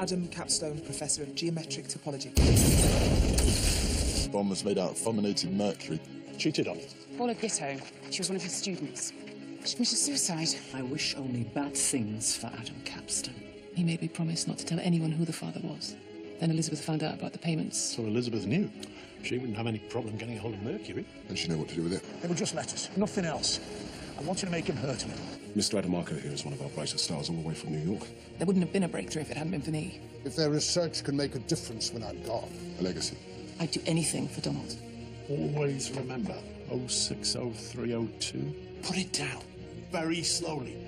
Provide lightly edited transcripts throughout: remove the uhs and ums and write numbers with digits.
Adam Capstone, Professor of Geometric Topology. The bomb was made out of fulminated mercury. Cheated on it. Paula Gitto. She was one of his students. She committed suicide. I wish only bad things for Adam Capstone. He made me promise not to tell anyone who the father was. Then Elizabeth found out about the payments. So Elizabeth knew. She wouldn't have any problem getting a hold of Mercury. And she knew what to do with it. They were just letters, nothing else. I wanted to make him hurt a little. Mr. Adamarco here is one of our brightest stars all the way from New York. There wouldn't have been a breakthrough if it hadn't been for me. If their research can make a difference when I'm gone. A legacy. I'd do anything for Donald. Always remember 060302. Put it down. Very slowly.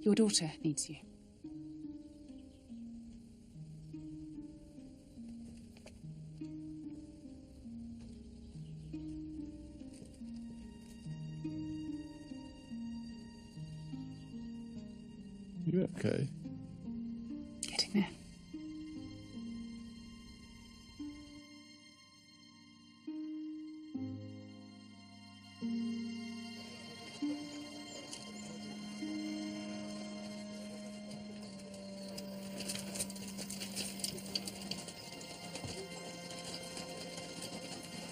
Your daughter needs you. You okay? Getting there.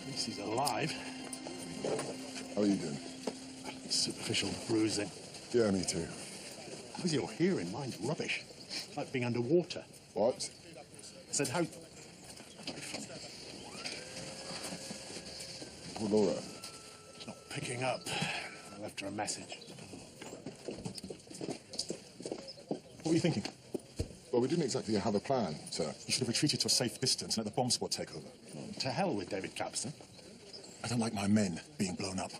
At least he's alive. How are you doing? Superficial bruising. Yeah, me too. How's your hearing? Mine's rubbish. Like being underwater. What? I said, how... Oh, Laura. She's not picking up. I left her a message. What were you thinking? Well, we didn't exactly have a plan, sir. You should have retreated to a safe distance and let the bomb squad take over. To hell with David Capston. I don't like my men being blown up.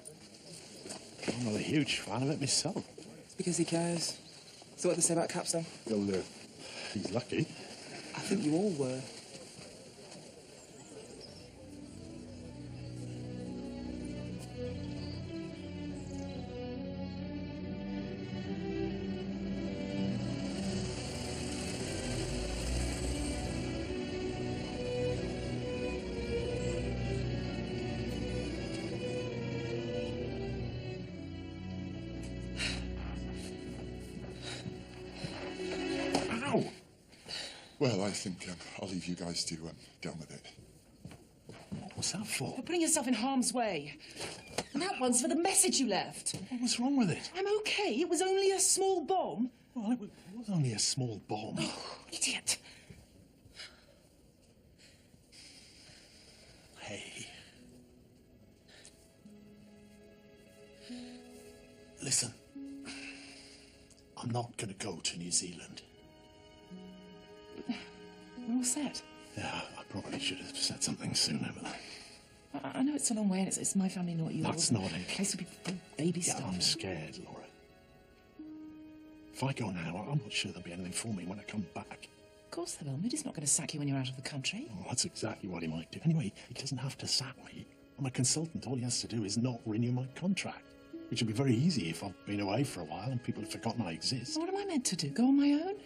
I'm not a huge fan of it myself. It's because he cares. So what they say about Capstone? He'll live. He's lucky. I think you all were. Well, I think I'll leave you guys to get on with it. What's that for? You're putting yourself in harm's way. And that one's for the message you left. What was wrong with it? I'm okay. It was only a small bomb. Well, it was only a small bomb. Oh, idiot. Hey. Listen. I'm not going to go to New Zealand. We're all set. Yeah, I probably should have said something sooner, but... I know it's a long way and it's my family, not yours. That's not it. The place will be full of baby Yeah, stuff. I'm scared, Laura. If I go now, I'm not sure there'll be anything for me when I come back. Of course there will. Moody's not going to sack you when you're out of the country. Well, that's exactly what he might do. Anyway, he doesn't have to sack me. I'm a consultant. All he has to do is not renew my contract, which would be very easy if I've been away for a while and people have forgotten I exist. What am I meant to do? Go on my own?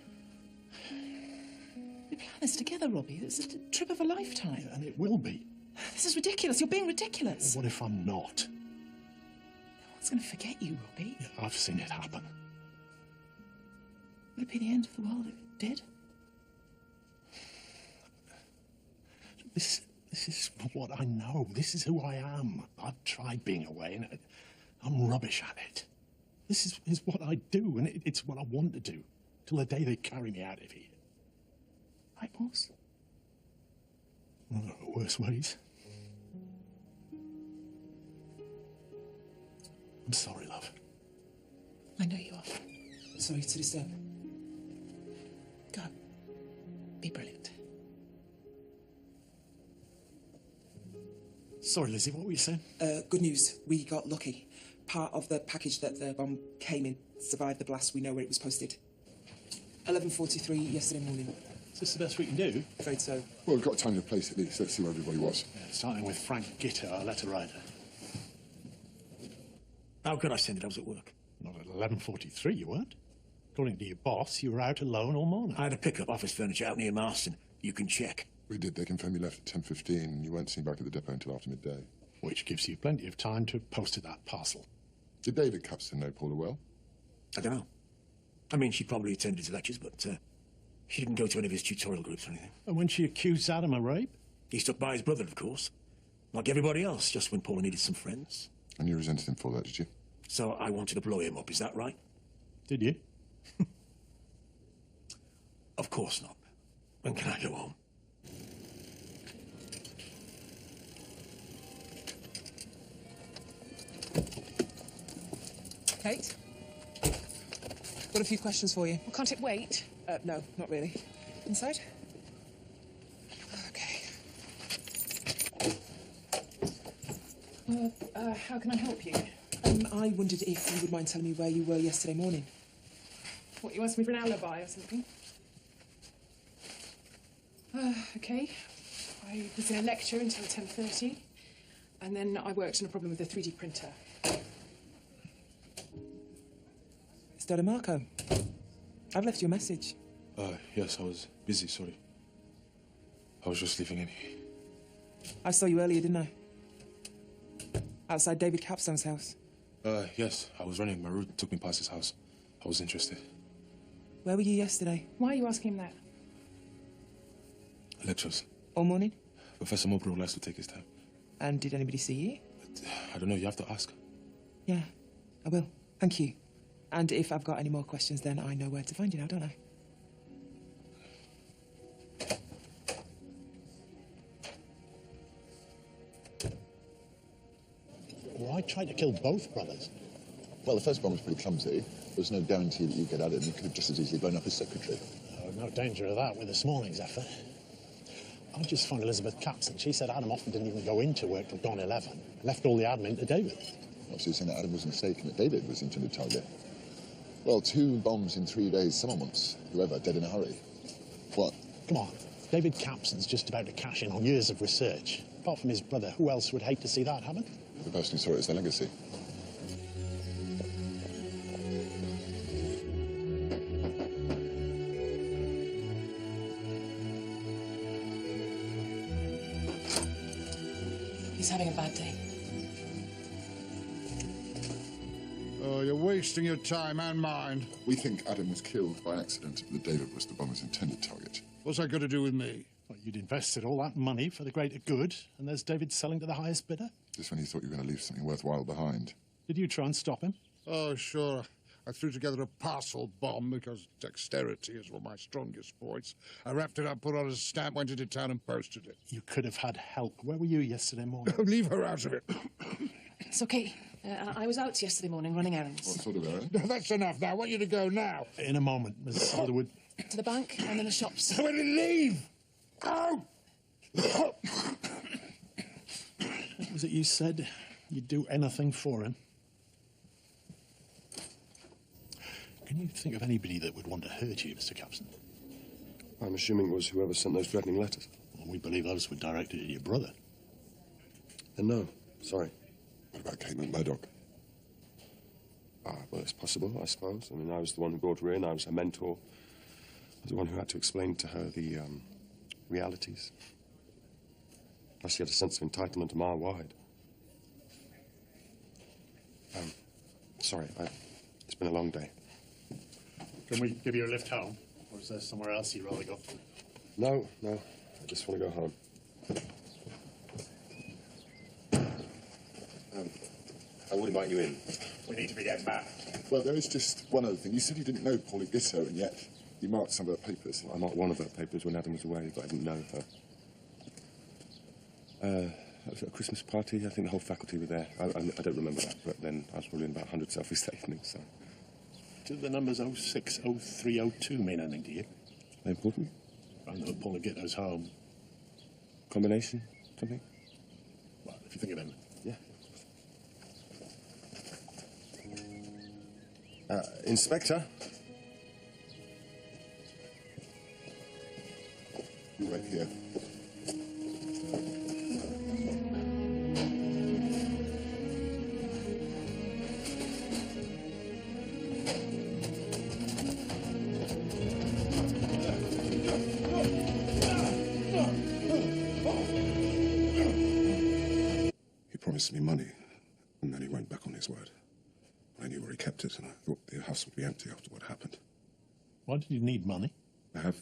We plan this together, Robbie. It's a trip of a lifetime. Yeah, and it will be. This is ridiculous. You're being ridiculous. What if I'm not? No one's going to forget you, Robbie. Yeah, I've seen it happen. Would it be the end of the world if it did? This This is what I know. This is who I am. I've tried being away, and I'm rubbish at it. This is what I do, and it's what I want to do, till the day they carry me out of here. Right, boss? Well, there are worse ways. I'm sorry, love. I know you are. Sorry to disturb. Go. Be brilliant. Sorry, Lizzie, what were you saying? Good news. We got lucky. Part of the package that the bomb came in survived the blast. We know where it was posted. 11:43 yesterday morning. Is this the best we can do? Afraid so. Well, we've got time to place at least. Let's see where everybody was. Yeah, starting with Frank Gitter, our letter writer. How could I send it? I was at work. Not at 11:43, you weren't. According to your boss, you were out alone all morning. I had to pick up office furniture out near Marston. You can check. We did. They confirmed you left at 10:15 and you weren't seen back at the depot until after midday. Which gives you plenty of time to have posted that parcel. Did David Capstan know Paula well? I don't know. I mean, she probably attended his lectures, but she didn't go to any of his tutorial groups or anything. And when she accused Adam of rape? He stuck by his brother, of course. Like everybody else, just when Paula needed some friends. And you resented him for that, did you? So I wanted to blow him up, is that right? Did you? Of course not. When can I go home? Kate? Got a few questions for you. Well, can't it wait? No, not really. Inside? Okay. How can I help you? I wondered if you would mind telling me where you were yesterday morning. What, you asked me for an alibi or something? Okay. I was in a lecture until 10:30, and then I worked on a problem with the 3D printer. It's Dada Marco. I've left you a message. Yes, I was busy, sorry. I was just leaving in. I saw you earlier, didn't I? Outside David Capstone's house. Yes, I was running. My route took me past his house. I was interested. Where were you yesterday? Why are you asking him that? Lectures. All morning? Professor Mobro likes to take his time. And did anybody see you? But, I don't know, you have to ask. Yeah, I will. Thank you. And if I've got any more questions, then I know where to find you now, don't I? Why try to kill both brothers? Well, the first bomb was pretty clumsy. There was no guarantee that you'd get at it, and you could have just as easily blown up his secretary. Oh, no danger of that with this morning's effort. I just phoned Elizabeth Capstan. She said Adam often didn't even go into work till gone 11. Left all the admin to David. Oh, so you're saying that Adam was mistaken, that David was the intended target? Well, 2 bombs in 3 days. Someone wants whoever dead in a hurry. What? Come on. David Capstan's just about to cash in on years of research. Apart from his brother, who else would hate to see that happen? The person who saw it as their legacy. He's having a bad day. Oh, you're wasting your time and mine. We think Adam was killed by accident, but that David was the bomber's intended target. What's that got to do with me? Well, you'd invested all that money for the greater good, and there's David selling to the highest bidder. Just when you thought you were going to leave something worthwhile behind. Did you try and stop him? Oh, sure. I threw together a parcel bomb because dexterity is one of my strongest points. I wrapped it up, put on a stamp, went into town and posted it. You could have had help. Where were you yesterday morning? Leave her out of it. It's okay. I was out yesterday morning running errands. What sort of errand? That's enough now. I want you to go now. In a moment, Mrs. Alderwood. To the bank and then the shops. I want to leave. Go! What was it you said? You'd do anything for him? Can you think of anybody that would want to hurt you, Mr. Capstan? I'm assuming it was whoever sent those threatening letters. Well, we believe those were directed at your brother. Then no, sorry. What about Kate McMurdoch? Well, it's possible, I suppose. I mean, I was the one who brought her in. I was her mentor. I was the one who had to explain to her the realities. Plus, she had a sense of entitlement a mile wide. Sorry, it's been a long day. Can we give you a lift home? Or is there somewhere else you'd rather go? No, I just want to go home. I would invite you in. We need to be getting back. Well, there is just one other thing. You said you didn't know Polly Gitto, and yet you marked some of her papers. I marked one of her papers when Adam was away, but I didn't know her. It was at a Christmas party. I think the whole faculty were there. I don't remember that, but then I was probably in about 100 selfies that evening, so... Do the numbers 06, 03, 02 mean anything to you? They important? I know Paul Gitto's home. Combination? Something? Well, if you think of him. Yeah. Inspector? Right here. He promised me money, and then he went back on his word. I knew where he kept it, and I thought the house would be empty after what happened. Why did you need money? I have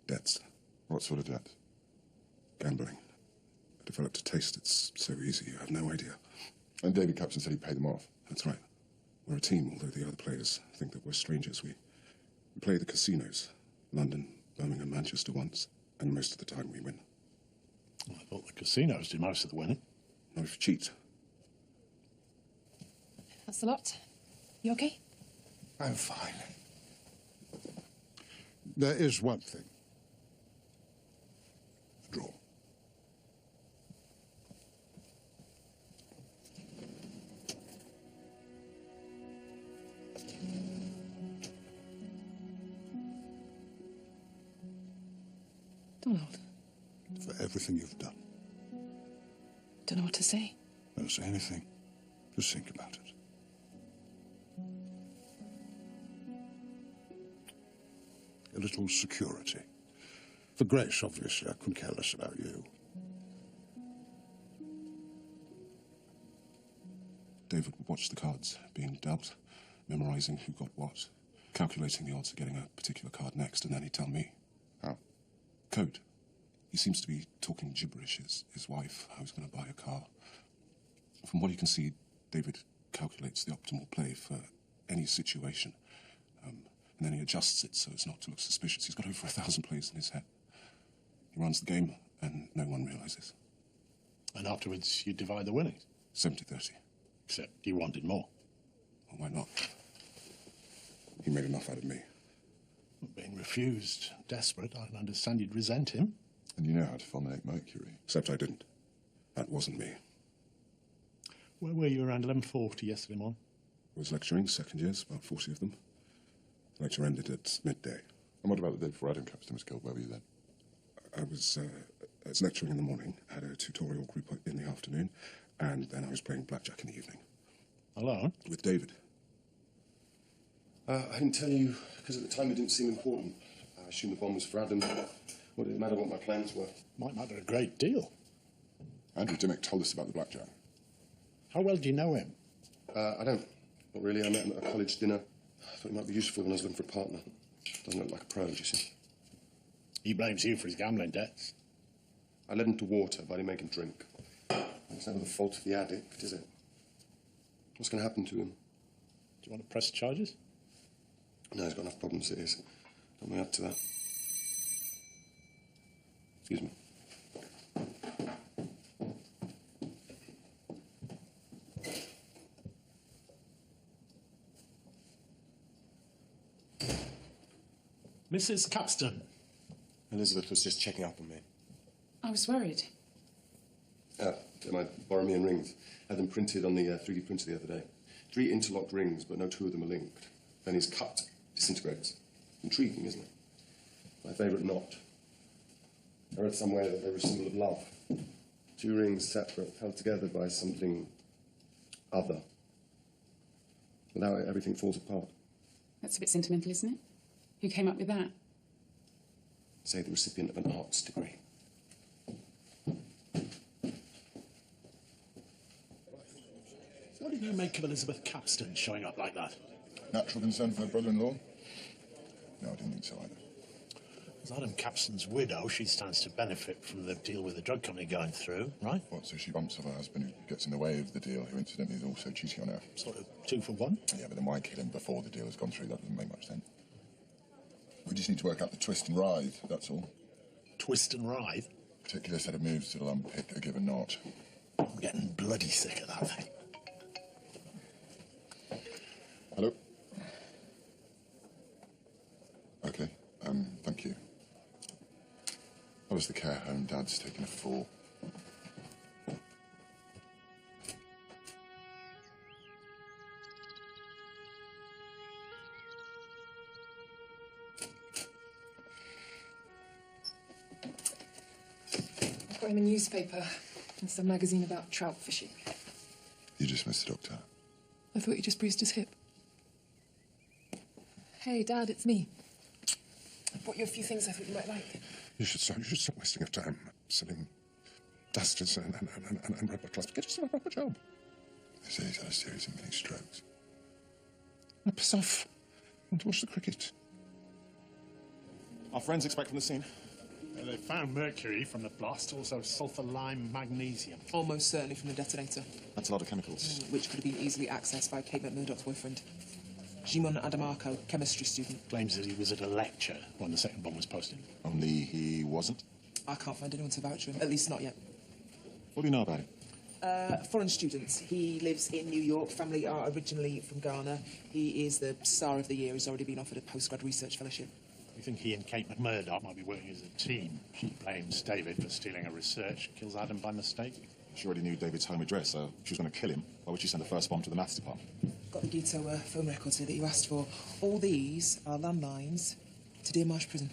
debts. What sort of debt? Gambling. I developed a taste. It's so easy, you have no idea. And David Capstan said he paid them off. That's right. We're a team, although the other players think that we're strangers. We play the casinos. London, Birmingham, Manchester once, and most of the time we win. I thought the casinos did most of the winning. Not if you cheat. That's the lot. You okay? I'm fine. There is one thing. The draw. Donald, For everything you've done. don't know what to say. Don't say anything. Just think about it. A little security. For Grace, obviously, I couldn't care less about you. David would watch the cards being dealt, memorizing who got what, calculating the odds of getting a particular card next, and then he'd tell me. How? Code. He seems to be talking gibberish. His wife, I was going to buy a car. From what you can see, David calculates the optimal play for any situation. And then he adjusts it so as not to look suspicious. He's got over 1,000 plays in his head. He runs the game, and no one realizes. And afterwards, you divide the winnings? 70-30. Except you wanted more. Well, why not? He made enough out of me. Being refused, desperate, I understand you'd resent him. And you know how to fulminate Mercury. Except I didn't. That wasn't me. Where were you around 11:40 yesterday morning? I was lecturing, second years, about 40 of them. The lecture ended at midday. And what about the day before Adam Capstan was killed? Where were you then? I was lecturing in the morning, had a tutorial group in the afternoon, and then I was playing blackjack in the evening. Alone? With David. I didn't tell you because at the time it didn't seem important. I assumed the bomb was for Adam. What did it matter what my plans were? Might matter a great deal. Andrew Dimmick told us about the blackjack. How well do you know him? I don't. Not really. I met him at a college dinner. I thought he might be useful when I was looking for a partner. Doesn't look like a pro, you see. He blames you for his gambling debts. I led him to water, but I didn't make him drink. It's never the fault of the addict, is it? What's going to happen to him? Do you want to press charges? No, he's got enough problems as it is. Don't we add to that? Excuse me. Mrs. Capstan. Elizabeth was just checking up on me. I was worried. They might borrow me in rings. I had them printed on the 3D printer the other day. 3 interlocked rings, but no 2 of them are linked. Then he's cut, disintegrates. Intriguing, isn't it? My favourite knot. I read somewhere that they were a symbol of love. 2 rings separate, held together by something other. Without it, everything falls apart. That's a bit sentimental, isn't it? Who came up with that? Say the recipient of an arts degree. What did you make of Elizabeth Capstan showing up like that? Natural concern for her brother-in-law? No, I didn't think so either. As Adam Capston's widow, she stands to benefit from the deal with the drug company going through, right? What, so she bumps off her husband who gets in the way of the deal, who incidentally is also cheating on her? Sort of 2 for 1? Yeah, but then why kill him before the deal has gone through? That doesn't make much sense. We just need to work out the twist and writhe, that's all. Twist and writhe? Particular set of moves that'll unpick a given knot. I'm getting bloody sick of that thing. Hello? Okay, thank you. How was the care home? Dad's taken a fall. I've got him a newspaper and some magazine about trout fishing. You just missed the doctor. I thought you just bruised his hip. Hey, Dad, it's me. I brought you a few things I thought you might like. You should stop wasting your time selling dusters and rubber cloths. Get yourself a proper job. They say he's had a series of mini strokes. Now piss off. I want to watch the cricket. Our forensics back from the scene. They found mercury from the blast, also sulfur, lime, magnesium. Almost certainly from the detonator. That's a lot of chemicals. Which could have been easily accessed by Kate McMurdoch's boyfriend. Jimon Adamarco, chemistry student. Claims that he was at a lecture when the second bomb was posted. Only he wasn't? I can't find anyone to vouch for him, at least not yet. What do you know about him? Foreign student. He lives in New York. Family are originally from Ghana. He is the star of the year. He's already been offered a postgrad research fellowship. You think he and Kate McMurdoch might be working as a team? She blames David for stealing her research, kills Adam by mistake. She already knew David's home address, so if she was going to kill him, why would she send the first bomb to the maths department? Got the Guito phone records here that you asked for. All these are landlines to Deer Marsh Prison.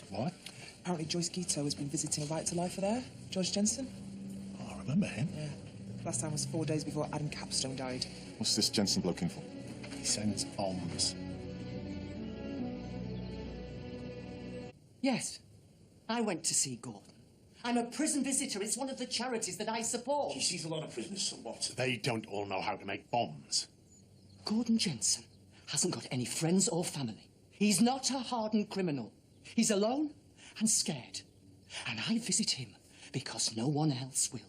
What? Apparently Joyce Guito has been visiting a right-to-lifer there, George Jensen. Oh, I remember him. Yeah. Last time was 4 days before Adam Capstone died. What's this Jensen bloke in for? He sends bombs. Yes, I went to see Gordon. I'm a prison visitor. It's one of the charities that I support. He sees a lot of prisoners, so what? They don't all know how to make bombs. Gordon Jensen hasn't got any friends or family. He's not a hardened criminal. He's alone and scared. And I visit him because no one else will.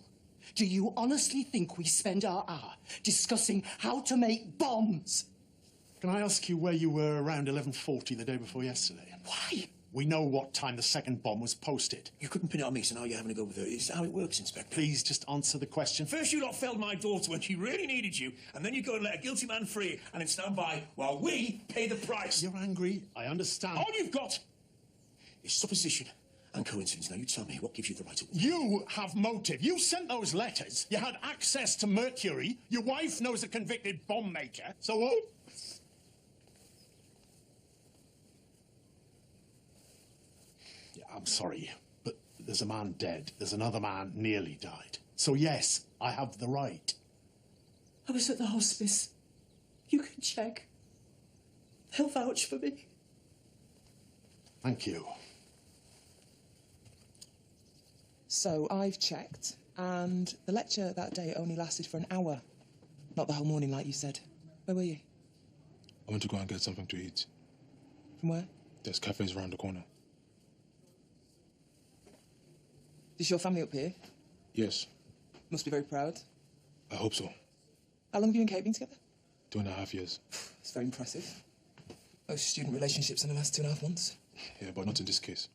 Do you honestly think we spend our hour discussing how to make bombs? Can I ask you where you were around 11:40 the day before yesterday? Why? We know what time the second bomb was posted. You couldn't pin it on me, so now you're having a go with her. It's how it works, Inspector. Please just answer the question. First you lot failed my daughter when she really needed you, and then you go and let a guilty man free and then stand by while we pay the price. You're angry. I understand. All you've got is supposition and coincidence. Now you tell me what gives you the right to... You have motive. You sent those letters. You had access to mercury. Your wife knows a convicted bomb maker. So what? I'm sorry, but there's a man dead. There's another man nearly died. So yes, I have the right. I was at the hospice. You can check. He'll vouch for me. Thank you. So I've checked, and the lecture that day only lasted for an hour. Not the whole morning, like you said. Where were you? I went to go and get something to eat. From where? There's cafes around the corner. Is your family up here? Yes, Must be very proud. I hope so. How long have you and Kate been together? 2.5 years. It's very impressive. Most student relationships only last 2.5 months. Yeah, but not in this case.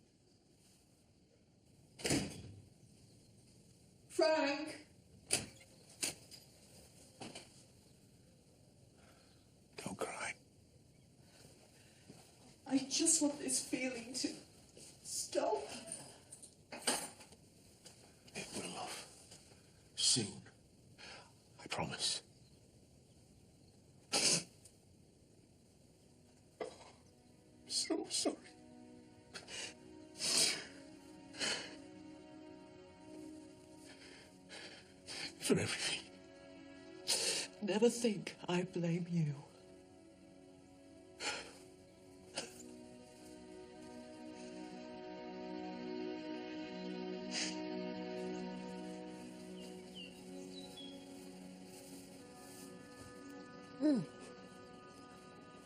Frank! Don't cry. I just want this feeling to stop. It will, love. Soon. I promise. So sorry. For everything. Never think I blame you.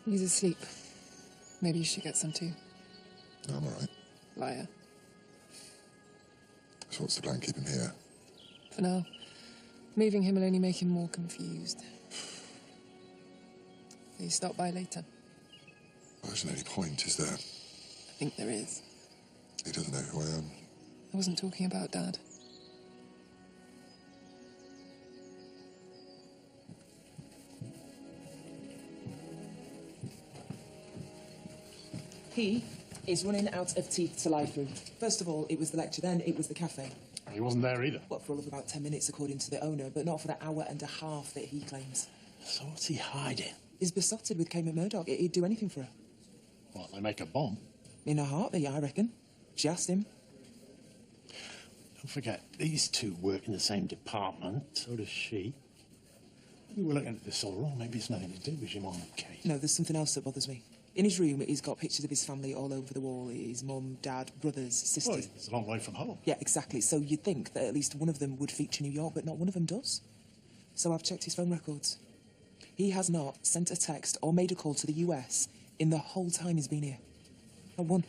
He's asleep. Maybe you should get some too. I'm all right. Liar. So what's the plan? Keep him here? For now. Moving him will only make him more confused. Will you stop by later? Well, there isn't any point, is there? I think there is. He doesn't know who I am. I wasn't talking about Dad. He is running out of teeth to lie through. First of all, it was the lecture, then it was the cafe. He wasn't there either. Well, for all of about 10 minutes, according to the owner, but not for the hour and a half that he claims. So what's he hiding? He's besotted with Kate McMurdoch. He'd do anything for her. What, they make a bomb? In a heartbeat, I reckon. She asked him. Don't forget, these two work in the same department, so does she. Maybe we're looking at this all wrong. Maybe it's nothing to do with your mum and Kate. No, there's something else that bothers me. In his room, he's got pictures of his family all over the wall. His mum, dad, brothers, sisters. Well, it's a long way from home. Yeah, exactly. So you'd think that at least one of them would feature New York, but not one of them does. So I've checked his phone records. He has not sent a text or made a call to the US in the whole time he's been here. Not one.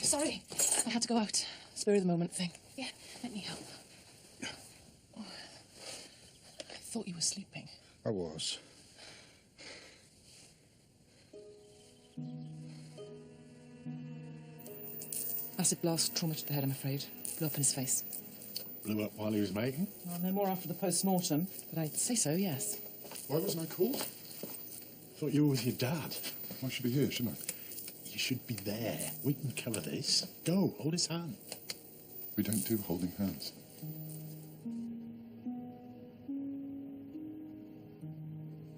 Sorry. I had to go out. Spur of the moment thing. Yeah, let me help. Oh, I thought you were sleeping. I was. Acid blast, trauma to the head, I'm afraid. Blew up in his face. Blew up while he was making? Well, no more after the post-mortem. But I'd say so, yes. Why wasn't I called? Thought you were with your dad. I should be here, shouldn't I? You should be there. We can cover this. Go, hold his hand. We don't do holding hands.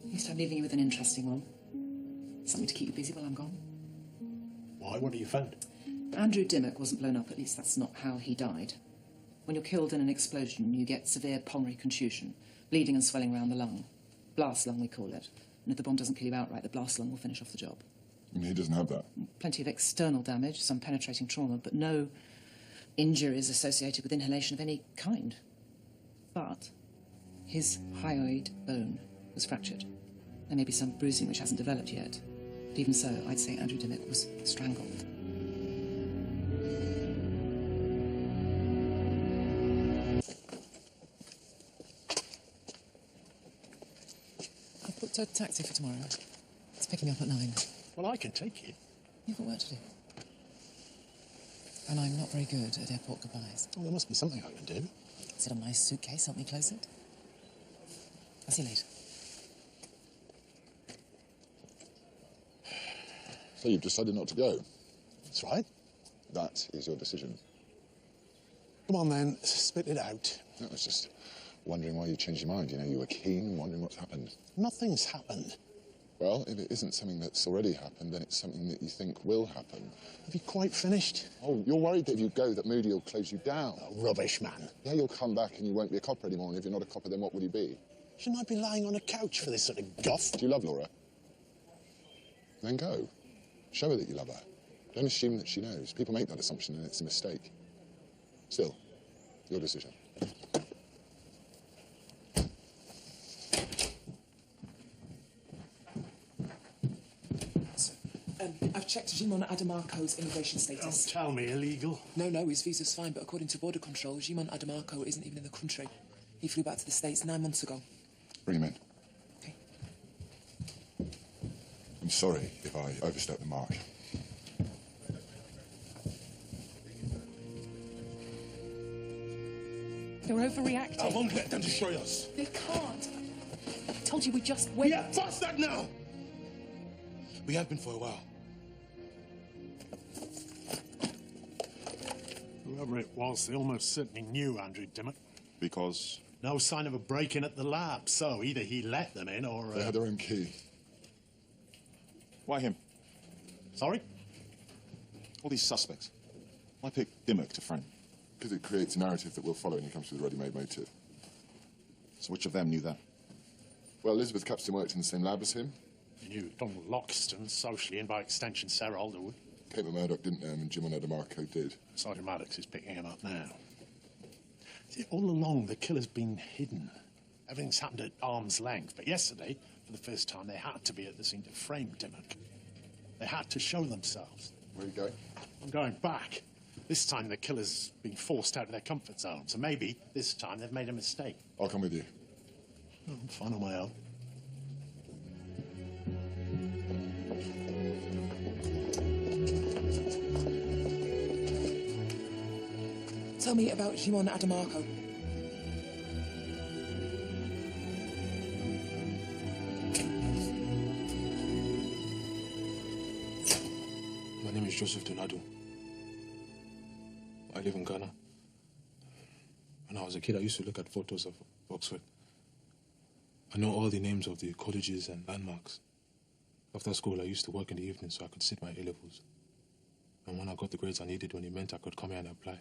At least I'm leaving you with an interesting one. Something to keep you busy while I'm gone. Why? What have you found? Andrew Dimmock wasn't blown up, at least that's not how he died. When you're killed in an explosion, you get severe pulmonary contusion, bleeding and swelling around the lung. Blast lung, we call it. And if the bomb doesn't kill you outright, the blast lung will finish off the job. And he doesn't have that. Plenty of external damage, some penetrating trauma, but no injuries associated with inhalation of any kind. But his hyoid bone was fractured. There may be some bruising which hasn't developed yet. But even so, I'd say Andrew Dimmock was strangled. I've booked a taxi for tomorrow. It's picking me up at 9. Well, I can take you. You've got work to do. And I'm not very good at airport goodbyes. Well, there must be something I can do. Sit on my suitcase, help me close it. I'll see you later. So you've decided not to go? That's right. That is your decision. Come on, then. Spit it out. I was just wondering why you changed your mind. You know, you were keen, wondering what's happened. Nothing's happened. Well, if it isn't something that's already happened, then it's something that you think will happen. Have you quite finished? Oh, you're worried that if you go, that Moody will close you down. Oh, rubbish, man. Yeah, you'll come back and you won't be a copper anymore, and if you're not a copper, then what will you be? Shouldn't I be lying on a couch for this sort of guff? Do you love Laura? Then go. Show her that you love her. Don't assume that she knows. People make that assumption and it's a mistake. Still, your decision. I've checked Jimon Adamarco's immigration status. Don't tell me illegal. No, his visa's fine, but according to border control, Jimon Adamarco isn't even in the country. He flew back to the States 9 months ago. Bring him in. Okay. I'm sorry if I overstepped the mark. You're overreacting. I won't let them destroy us. They can't. I told you we just wait. Yeah, fast that now! We have been for a while. Whoever it was, they almost certainly knew Andrew Dimmock. Because? No sign of a break-in at the lab, so either he let them in or... They had their own key. Why him? Sorry? All these suspects. Why pick Dimmock to frame? Because it creates a narrative that we'll follow and he comes with a ready-made motive. So which of them knew that? Well, Elizabeth Capstan worked in the same lab as him. He knew Donald Loxton socially, and by extension Sarah Alderwood. Kate Murdoch didn't know him, and Jim DeMarco did. Sergeant Maddox is picking him up now. See, all along, the killer's been hidden. Everything's happened at arm's length. But yesterday, for the first time, they had to be at the scene to frame Dimmock. They had to show themselves. Where are you going? I'm going back. This time, the killer's been forced out of their comfort zone. So maybe this time they've made a mistake. I'll come with you. I'm fine on my own. Tell me about Jimon Adamarco. My name is Joseph Donado. I live in Ghana. When I was a kid, I used to look at photos of Oxford. I know all the names of the colleges and landmarks. After school, I used to work in the evening so I could sit my A-levels. And when I got the grades I needed, when it meant I could come here and apply,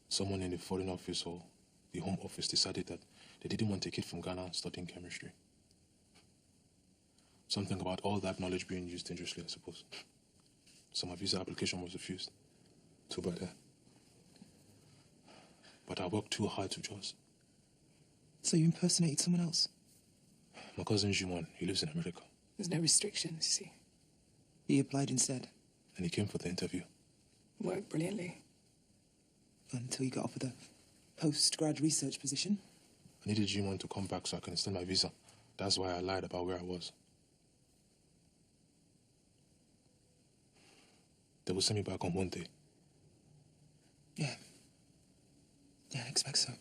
someone in the Foreign Office or the Home Office decided that they didn't want a kid from Ghana studying chemistry. Something about all that knowledge being used dangerously, I suppose. So my visa application was refused. Too bad, eh? But I worked too hard to just. So you impersonated someone else? My cousin Jimon, he lives in America. There's no restrictions, you see. He applied instead? And he came for the interview. Worked brilliantly. Until you got offered a post-grad research position? I needed Jimon to come back so I can extend my visa. That's why I lied about where I was. They will send me back on Monday. Yeah. Yeah, I expect so.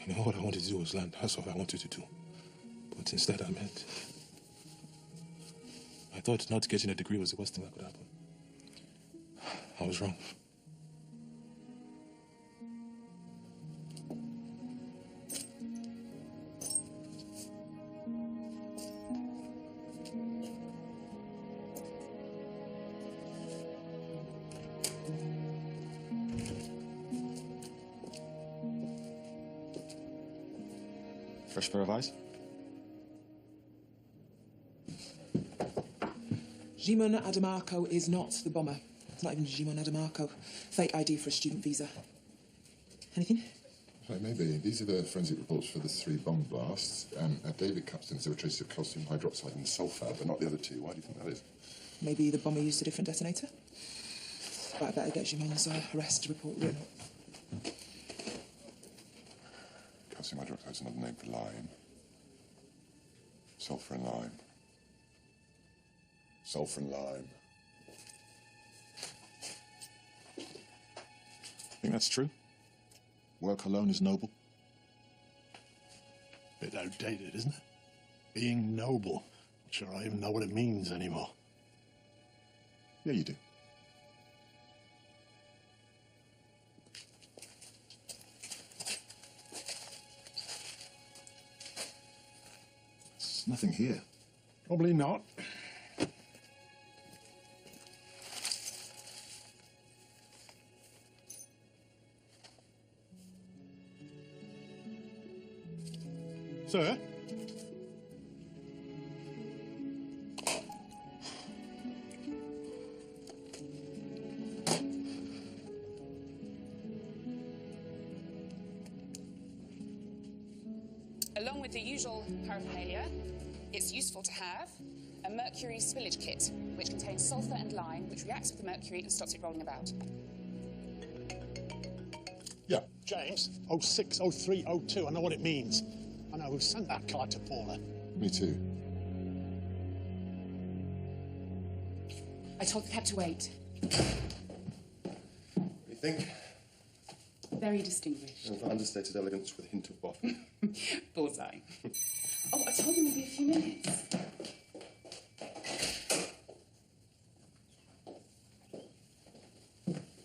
You know, what I wanted to do was land. That's what I wanted to do. But instead I thought not getting a degree was the worst thing that could happen. I was wrong. Fresh pair of eyes? Jimon Adamarco is not the bomber. It's not even Jimon Adamarco. Fake ID for a student visa. Anything? Well, maybe. These are the forensic reports for the 3 bomb blasts. David Capstan, there were traces of calcium hydroxide and sulfur, but not the other 2. Why do you think that is? Maybe the bomber used a different detonator? But I better get Jimon's arrest report written up. Calcium hydroxide is another name for lime. Sulfur and lime. Sulfur and lime. Think that's true? Work alone is noble? Bit outdated, isn't it? Being noble. Not sure I even know what it means anymore. Yeah, you do. There's nothing here. Probably not. Sir? Along with the usual paraphernalia, it's useful to have a mercury spillage kit, which contains sulfur and lime, which reacts with the mercury and stops it rolling about. Yeah. James, 060302, I know what it means. I know who sent that card to Paula. Me too. I told the cab to wait. What do you think? Very distinguished. Of understated elegance with a hint of bottom. Bullseye. Oh, I told him it'd be a few minutes.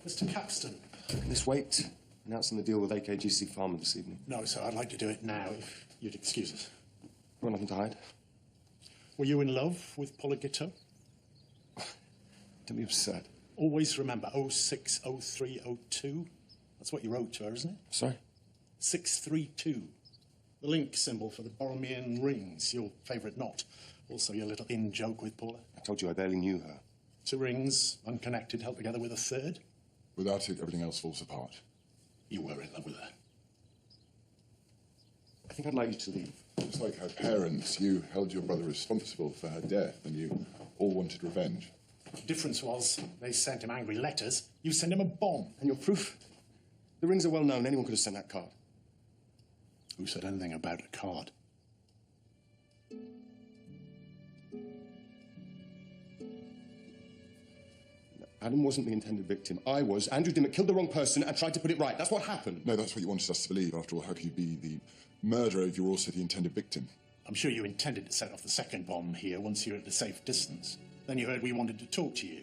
Mr. Caxton. Can this wait? Announcing the deal with AKGC Pharma this evening. No, sir, I'd like to do it now, if you'd excuse us. Got nothing to hide. Were you in love with Paula Giteau? Don't be upset. Always remember 060302. That's what you wrote to her, isn't it? Sorry? 632. The link symbol for the Borromean rings, your favourite knot. Also your little in-joke with Paula. I told you I barely knew her. 2 rings, unconnected, held together with a third. Without it, everything else falls apart. You were in love with her. I think I'd like you to leave. Just like her parents, you held your brother responsible for her death, and you all wanted revenge. The difference was they sent him angry letters. You sent him a bomb. And your proof? The rings are well known. Anyone could have sent that card. Who said anything about a card? Adam wasn't the intended victim. I was. Andrew Dimmock killed the wrong person and tried to put it right. That's what happened. No, that's what you wanted us to believe. After all, how could you be the murderer if you're also the intended victim? I'm sure you intended to set off the second bomb here once you were at a safe distance. Then you heard we wanted to talk to you.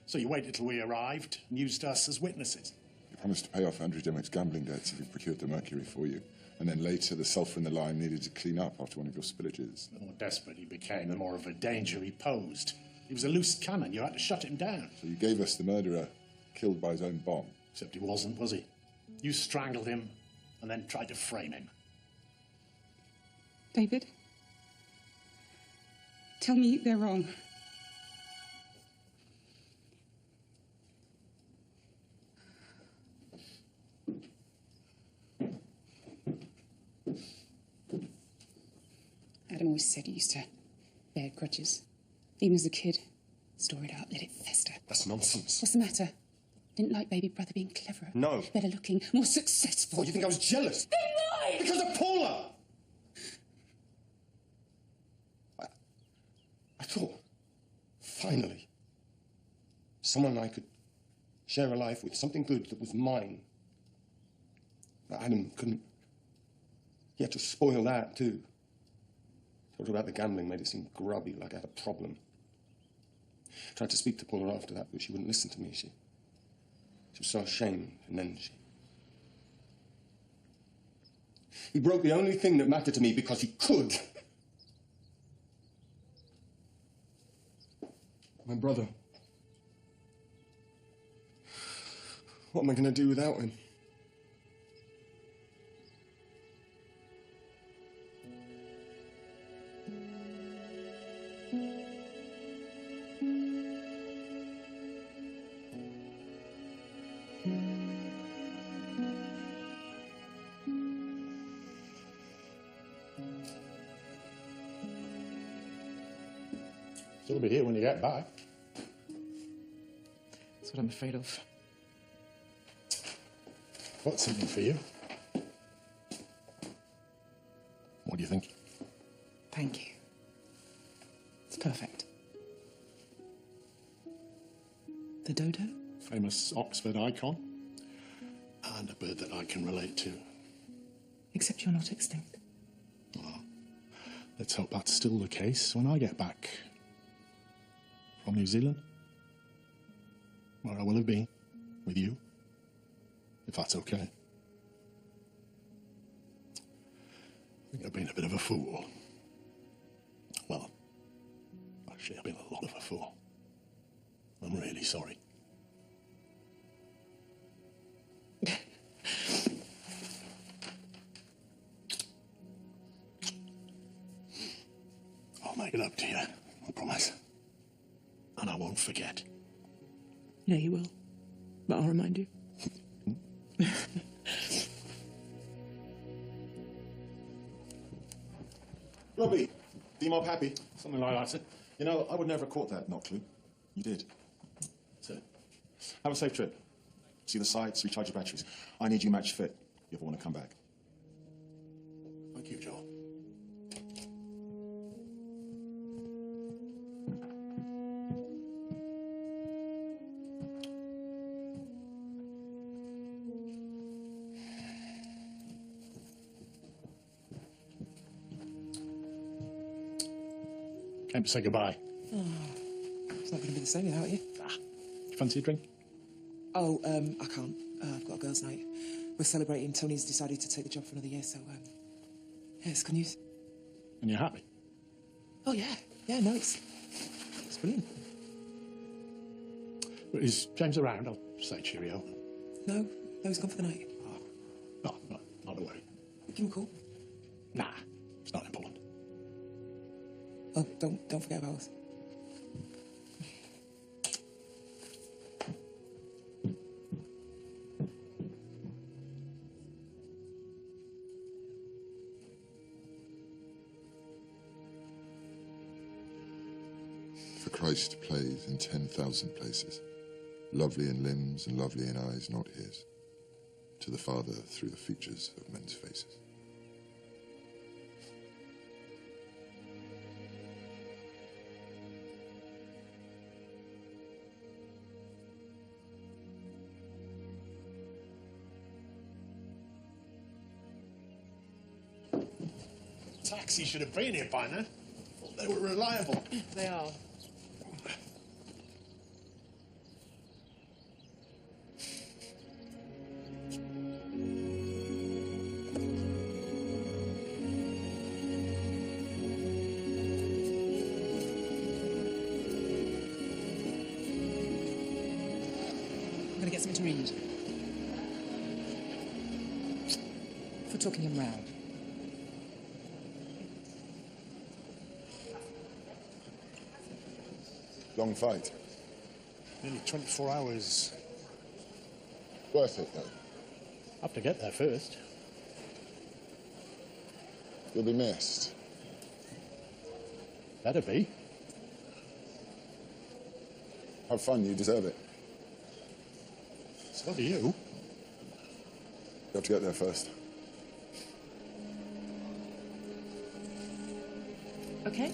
So you waited till we arrived and used us as witnesses. You promised to pay off Andrew Dimmock's gambling debts if he procured the mercury for you. And then later, the sulphur in the lime needed to clean up after one of your spillages. The more desperate he became, the more of a danger he posed. He was a loose cannon. You had to shut him down. So you gave us the murderer killed by his own bomb. Except he wasn't, was he? You strangled him and then tried to frame him. David? Tell me they're wrong. Adam always said he used to bear grudges. Even as a kid. Store it up, let it fester. That's nonsense. What's the matter? Didn't like baby brother being cleverer? No. Better looking, more successful? Oh, you think I was jealous? Then why? Because of Paula! I thought, finally, someone I could share a life with, something good that was mine. But Adam couldn't. He had to spoil that, too. Told her about the gambling, made it seem grubby, like I had a problem. Tried to speak to Paula after that, but she wouldn't listen to me. She was so ashamed, and then she... He broke the only thing that mattered to me because he could. My brother. What am I going to do without him? Still be here when you get back. That's what I'm afraid of. Got something for you. What do you think? Thank you. It's perfect. The dodo? Famous Oxford icon. And a bird that I can relate to. Except you're not extinct. Well, let's hope that's still the case when I get back. From New Zealand. Where I will have been. With you. If that's okay. I think I've been a bit of a fool. Well, actually, I've been a lot of a fool. I'm really sorry. I'll make it up to you, I promise. And I won't forget. Yeah, you will. But I'll remind you. Robbie, D-Mob happy? Something like that, sir. You know, I would never have caught that knot clue. You did. Sir. Have a safe trip. See the sights, recharge your batteries. I need you match fit if you ever want to come back. Thank you, Joel. Came to say goodbye. Oh, it's not going to be the same without you. You fancy a drink? Oh, I can't. I've got a girls' night. We're celebrating. Tony's decided to take the job for another year, so, yeah, it's good news. And you're happy? Oh, yeah. Yeah, no, it's brilliant. Well, is James around? I'll say cheerio. No, he's gone for the night. Oh, no, not to worry. Give him a call. Nah, it's not important. Oh, don't forget about us. For Christ plays in 10,000 places, lovely in limbs and lovely in eyes not his, to the Father through the features of men's faces. Taxi should have been here by now. Thought they were reliable. They are. I'm going to get something to read. For talking him round. Long fight. Nearly 24 hours. Worth it, though. Have to get there first. You'll be missed. Better be. Have fun, you deserve it. So do you. You have to get there first. Okay.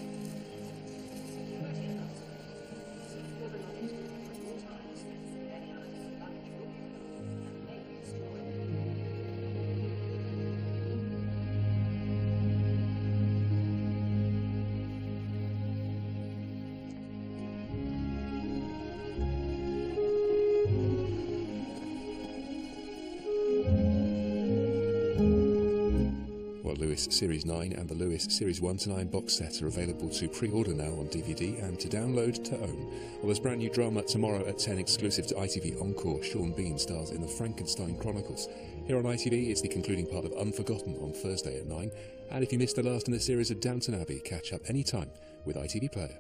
Lewis Series 9 and the Lewis Series 1 to 9 box set are available to pre-order now on DVD and to download to own. Well, there's brand new drama tomorrow at 10 exclusive to ITV Encore. Sean Bean stars in the Frankenstein Chronicles. Here on ITV, it's the concluding part of Unforgotten on Thursday at 9. And if you missed the last in the series of Downton Abbey, catch up anytime with ITV Player.